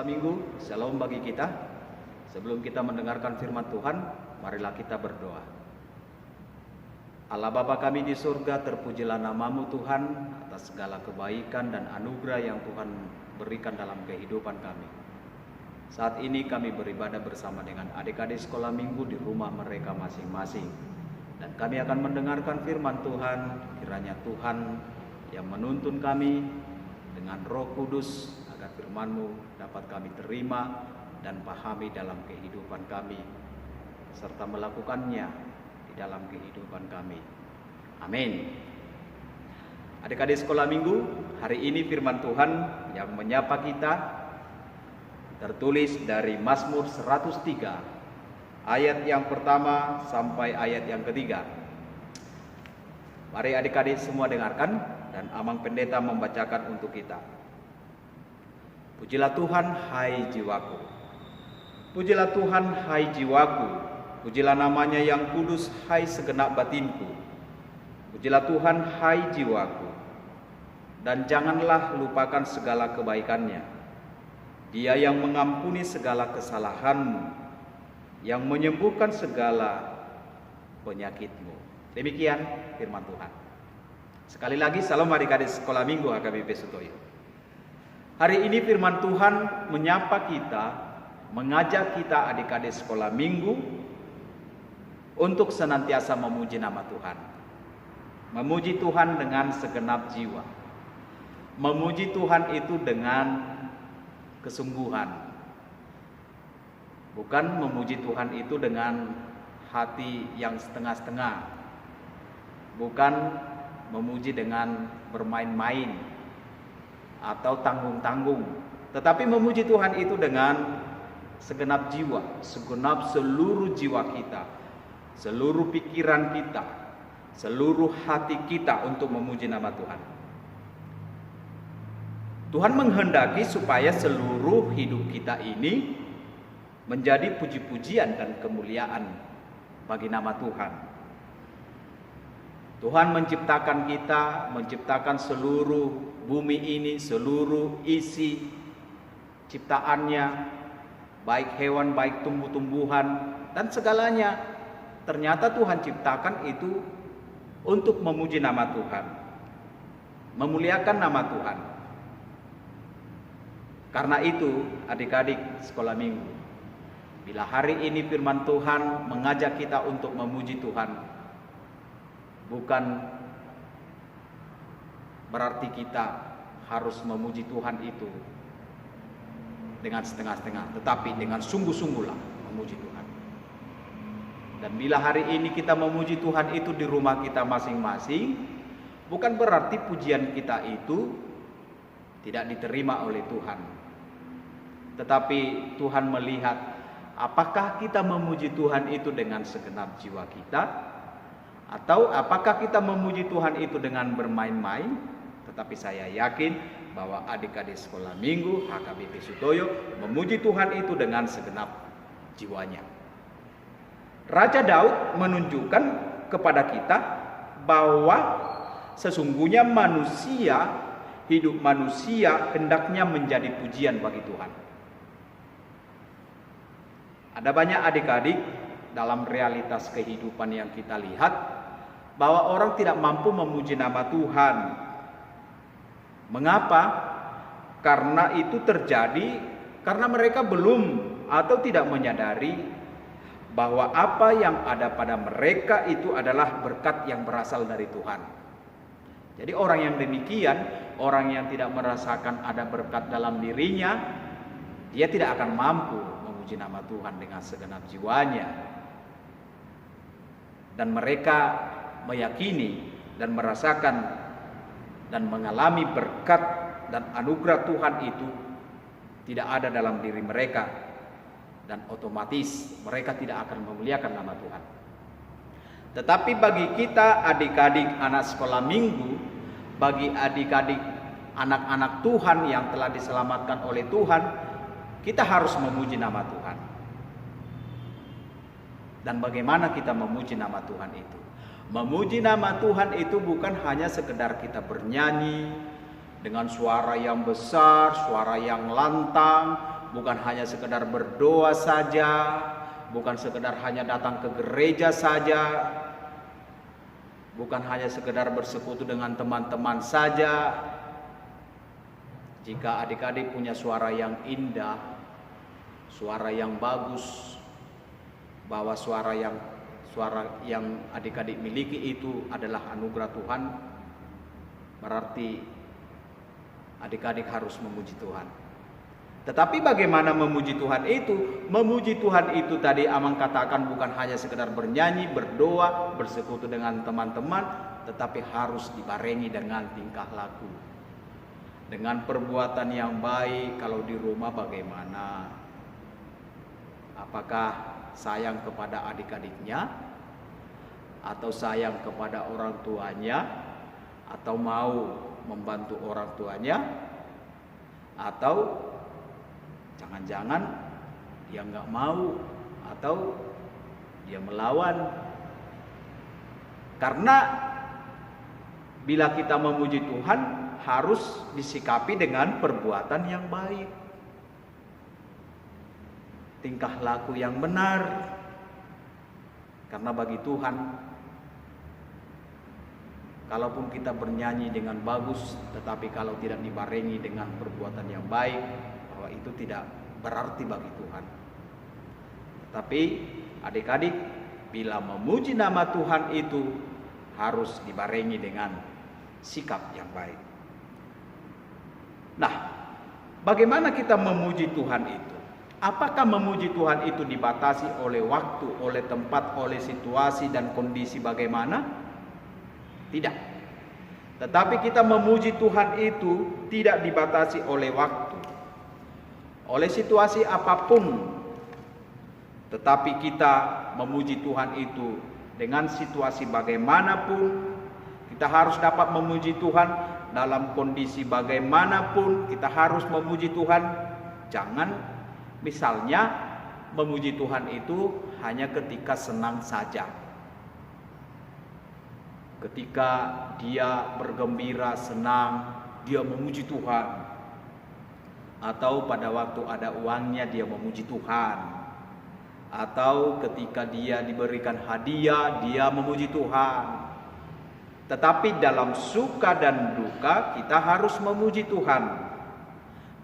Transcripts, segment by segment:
sekolah minggu, shalom bagi kita. Sebelum kita mendengarkan firman Tuhan, marilah kita berdoa. Allah Bapa kami di surga, terpujilah namamu Tuhan atas segala kebaikan dan anugerah yang Tuhan berikan dalam kehidupan kami. Saat ini kami beribadah bersama dengan adik-adik sekolah minggu di rumah mereka masing-masing. Dan kami akan mendengarkan firman Tuhan. Kiranya Tuhan yang menuntun kami dengan Roh Kudus, agar firman-Mu dapat kami terima dan pahami dalam kehidupan kami, serta melakukannya di dalam kehidupan kami. Amin. Adik-adik sekolah minggu, hari ini firman Tuhan yang menyapa kita tertulis dari Mazmur 103, ayat yang pertama sampai ayat yang ketiga. Mari adik-adik semua dengarkan, dan Amang Pendeta membacakan untuk kita. Pujilah Tuhan, hai jiwaku. Pujilah Tuhan, hai jiwaku. Pujilah namanya yang kudus, hai segenap batinku. Pujilah Tuhan, hai jiwaku. Dan janganlah lupakan segala kebaikannya. Dia yang mengampuni segala kesalahanmu, yang menyembuhkan segala penyakitmu. Demikian firman Tuhan. Sekali lagi, salam adik-adik sekolah minggu HKBP Sutoyo. Hari ini firman Tuhan menyapa kita, mengajak kita adik-adik sekolah minggu untuk senantiasa memuji nama Tuhan. Memuji Tuhan dengan segenap jiwa. Memuji Tuhan itu dengan kesungguhan. Bukan memuji Tuhan itu dengan hati yang setengah-setengah. Bukan memuji dengan bermain-main atau tanggung-tanggung, tetapi memuji Tuhan itu dengan segenap jiwa, segenap seluruh jiwa kita, seluruh pikiran kita, seluruh hati kita untuk memuji nama Tuhan. Tuhan menghendaki supaya seluruh hidup kita ini menjadi puji-pujian dan kemuliaan bagi nama Tuhan. Tuhan menciptakan kita, menciptakan seluruh bumi ini, seluruh isi ciptaannya, baik hewan, baik tumbuh-tumbuhan, dan segalanya. Ternyata Tuhan ciptakan itu untuk memuji nama Tuhan, memuliakan nama Tuhan. Karena itu, adik-adik sekolah minggu, bila hari ini firman Tuhan mengajak kita untuk memuji Tuhan, bukan berarti kita harus memuji Tuhan itu dengan setengah-setengah, tetapi dengan sungguh-sungguhlah memuji Tuhan. Dan bila hari ini kita memuji Tuhan itu di rumah kita masing-masing, bukan berarti pujian kita itu tidak diterima oleh Tuhan. Tetapi Tuhan melihat apakah kita memuji Tuhan itu dengan segenap jiwa kita, atau apakah kita memuji Tuhan itu dengan bermain-main. Tetapi saya yakin bahwa adik-adik sekolah minggu HKBP Sutoyo memuji Tuhan itu dengan segenap jiwanya. Raja Daud menunjukkan kepada kita bahwa sesungguhnya manusia, hidup manusia hendaknya menjadi pujian bagi Tuhan. Ada banyak adik-adik dalam realitas kehidupan yang kita lihat bahwa orang tidak mampu memuji nama Tuhan. Mengapa? Karena itu terjadi karena mereka belum atau tidak menyadari bahwa apa yang ada pada mereka itu adalah berkat yang berasal dari Tuhan. Jadi orang yang demikian, orang yang tidak merasakan ada berkat dalam dirinya, dia tidak akan mampu memuji nama Tuhan dengan segenap jiwanya. Dan mereka meyakini dan merasakan dan mengalami berkat dan anugerah Tuhan itu tidak ada dalam diri mereka, dan otomatis mereka tidak akan memuliakan nama Tuhan. Tetapi bagi kita adik-adik anak sekolah minggu, bagi adik-adik anak-anak Tuhan yang telah diselamatkan oleh Tuhan, kita harus memuji nama Tuhan. Dan bagaimana kita memuji nama Tuhan itu? Memuji nama Tuhan itu bukan hanya sekedar kita bernyanyi dengan suara yang besar, suara yang lantang, bukan hanya sekedar berdoa saja, bukan sekedar hanya datang ke gereja saja, bukan hanya sekedar bersekutu dengan teman-teman saja. Jika adik-adik punya suara yang indah, suara yang bagus, bahwa suara yang adik-adik miliki itu adalah anugerah Tuhan, berarti adik-adik harus memuji Tuhan. Tetapi bagaimana memuji Tuhan itu? Memuji Tuhan itu tadi Amang katakan bukan hanya sekedar bernyanyi, berdoa, bersekutu dengan teman-teman, tetapi harus dibarengi dengan tingkah laku, dengan perbuatan yang baik. Kalau di rumah bagaimana? Apakah sayang kepada adik-adiknya, atau sayang kepada orang tuanya, atau mau membantu orang tuanya, atau jangan-jangan dia nggak mau, atau dia melawan? Karena bila kita memuji Tuhan harus disikapi dengan perbuatan yang baik, tingkah laku yang benar. Karena bagi Tuhan, kalaupun kita bernyanyi dengan bagus, tetapi kalau tidak dibarengi dengan perbuatan yang baik, bahwa itu tidak berarti bagi Tuhan. Tetapi adik-adik, bila memuji nama Tuhan itu harus dibarengi dengan sikap yang baik. Nah, bagaimana kita memuji Tuhan itu? Apakah memuji Tuhan itu dibatasi oleh waktu, oleh tempat, oleh situasi dan kondisi bagaimana? Tidak. Tetapi kita memuji Tuhan itu tidak dibatasi oleh waktu, oleh situasi apapun. Tetapi kita memuji Tuhan itu dengan situasi bagaimanapun. Kita harus dapat memuji Tuhan dalam kondisi bagaimanapun. Kita harus memuji Tuhan. Jangan misalnya memuji Tuhan itu hanya ketika senang saja, ketika dia bergembira, senang, dia memuji Tuhan. Atau pada waktu ada uangnya dia memuji Tuhan. Atau ketika dia diberikan hadiah dia memuji Tuhan. Tetapi dalam suka dan duka kita harus memuji Tuhan.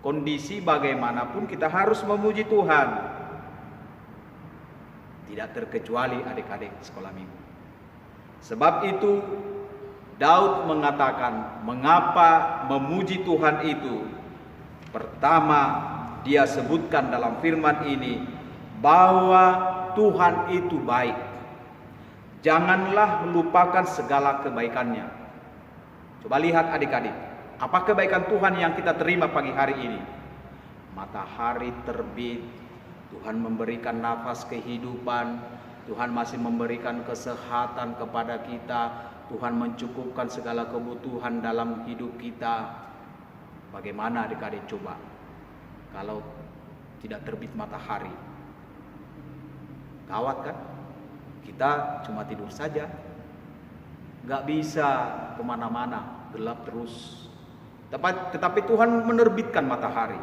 Kondisi bagaimanapun kita harus memuji Tuhan. Tidak terkecuali adik-adik sekolah minggu. Sebab itu Daud mengatakan mengapa memuji Tuhan itu. Pertama dia sebutkan dalam firman ini bahwa Tuhan itu baik. Janganlah melupakan segala kebaikannya. Coba lihat adik-adik, apa kebaikan Tuhan yang kita terima pagi hari ini? Matahari terbit, Tuhan memberikan nafas kehidupan, Tuhan masih memberikan kesehatan kepada kita, Tuhan mencukupkan segala kebutuhan dalam hidup kita. Bagaimana adik-adik coba kalau tidak terbit matahari? Gawat kan? Kita cuma tidur saja, gak bisa kemana-mana, gelap terus. Tetapi Tuhan menerbitkan matahari.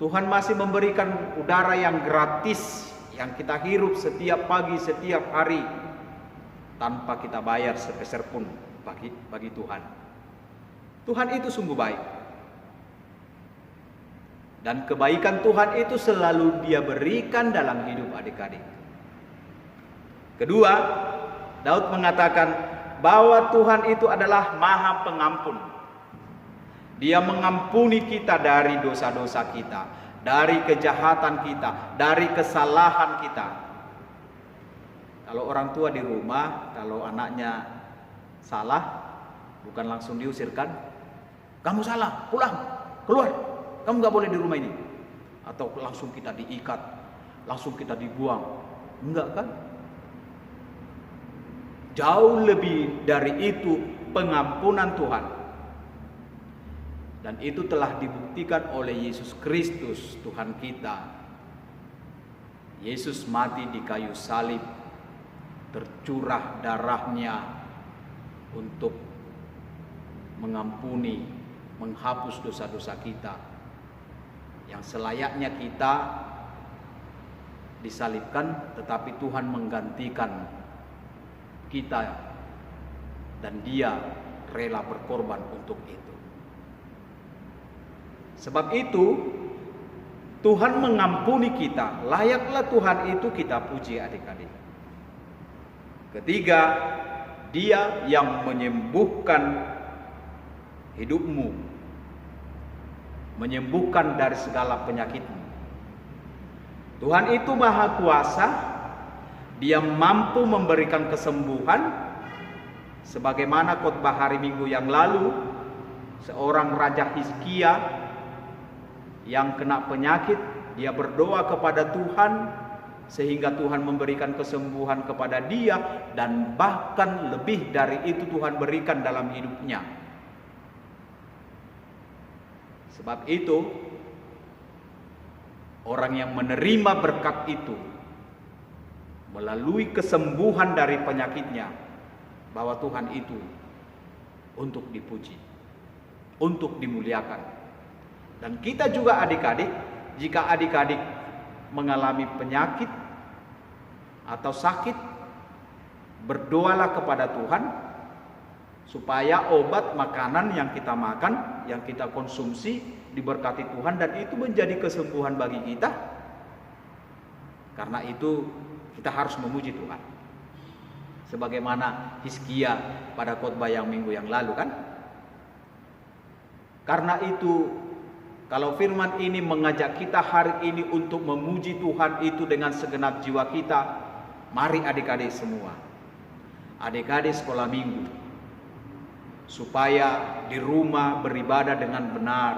Tuhan masih memberikan udara yang gratis yang kita hirup setiap pagi, setiap hari, tanpa kita bayar sepeser pun bagi Tuhan. Tuhan itu sungguh baik. Dan kebaikan Tuhan itu selalu Dia berikan dalam hidup adik-adik. Kedua, Daud mengatakan bahwa Tuhan itu adalah Maha Pengampun. Dia mengampuni kita dari dosa-dosa kita, dari kejahatan kita, dari kesalahan kita. Kalau orang tua di rumah, kalau anaknya salah, bukan langsung diusirkan. Kamu salah, pulang, keluar. Kamu gak boleh di rumah ini. Atau langsung kita diikat, langsung kita dibuang. Enggak kan? Jauh lebih dari itu pengampunan Tuhan. Dan itu telah dibuktikan oleh Yesus Kristus Tuhan kita. Yesus mati di kayu salib, tercurah darahnya untuk mengampuni, menghapus dosa-dosa kita yang selayaknya kita disalibkan, tetapi Tuhan menggantikan kita dan Dia rela berkorban untuk itu. Sebab itu Tuhan mengampuni kita, layaklah Tuhan itu kita puji adik-adik. Ketiga, Dia yang menyembuhkan hidupmu, menyembuhkan dari segala penyakitmu. Tuhan itu maha kuasa, Dia mampu memberikan kesembuhan. Sebagaimana khotbah hari Minggu yang lalu, seorang Raja Hizkia yang kena penyakit, dia berdoa kepada Tuhan sehingga Tuhan memberikan kesembuhan kepada dia, dan bahkan lebih dari itu Tuhan berikan dalam hidupnya. Sebab itu orang yang menerima berkat itu melalui kesembuhan dari penyakitnya, bahwa Tuhan itu untuk dipuji, untuk dimuliakan. Dan kita juga adik-adik, jika adik-adik mengalami penyakit atau sakit, berdoalah kepada Tuhan supaya obat makanan yang kita makan, yang kita konsumsi diberkati Tuhan, dan itu menjadi kesembuhan bagi kita. Karena itu kita harus memuji Tuhan, sebagaimana Hizkia pada khotbah yang minggu yang lalu kan. Karena itu kalau firman ini mengajak kita hari ini untuk memuji Tuhan itu dengan segenap jiwa kita, mari adik-adik semua, adik-adik sekolah minggu, supaya di rumah beribadah dengan benar,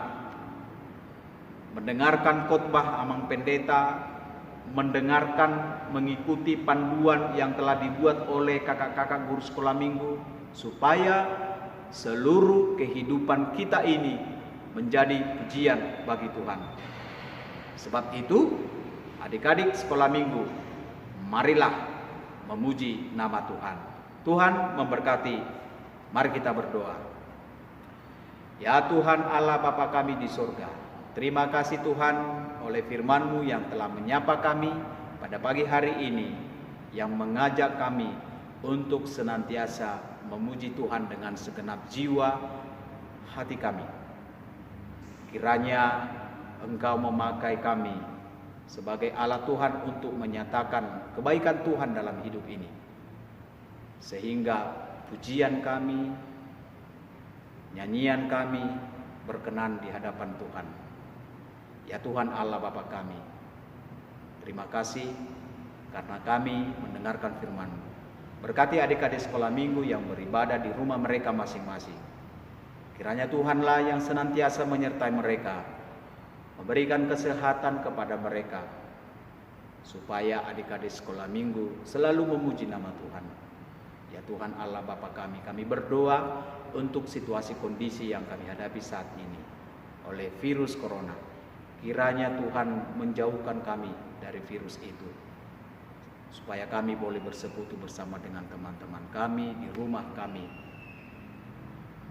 mendengarkan khotbah Amang Pendeta, mendengarkan, mengikuti panduan yang telah dibuat oleh kakak-kakak guru sekolah minggu, supaya seluruh kehidupan kita ini menjadi pujian bagi Tuhan. Sebab itu, adik-adik sekolah minggu, marilah memuji nama Tuhan. Tuhan memberkati. Mari kita berdoa. Ya Tuhan Allah Bapa kami di surga, terima kasih Tuhan oleh firman-Mu yang telah menyapa kami pada pagi hari ini, yang mengajak kami untuk senantiasa memuji Tuhan dengan segenap jiwa hati kami. Kiranya Engkau memakai kami sebagai alat Tuhan untuk menyatakan kebaikan Tuhan dalam hidup ini, sehingga pujian kami, nyanyian kami berkenan di hadapan Tuhan. Ya Tuhan Allah Bapa kami, terima kasih karena kami mendengarkan firman-Mu. Berkati adik-adik sekolah minggu yang beribadah di rumah mereka masing-masing. Kiranya Tuhanlah yang senantiasa menyertai mereka, memberikan kesehatan kepada mereka, supaya adik-adik sekolah minggu selalu memuji nama Tuhan. Ya Tuhan Allah Bapa kami berdoa untuk situasi kondisi yang kami hadapi saat ini oleh virus corona. Kiranya Tuhan menjauhkan kami dari virus itu, supaya kami boleh bersekutu bersama dengan teman-teman kami di rumah kami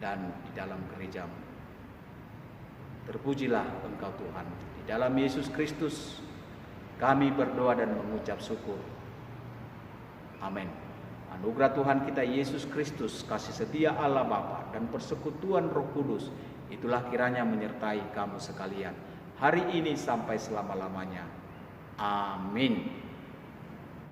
dan di dalam gereja-Mu. Terpujilah Engkau Tuhan. Di dalam Yesus Kristus kami berdoa dan mengucap syukur. Amin. Anugerah Tuhan kita Yesus Kristus, kasih setia Allah Bapa, dan persekutuan Roh Kudus, itulah kiranya menyertai kamu sekalian hari ini sampai selama-lamanya. Amin.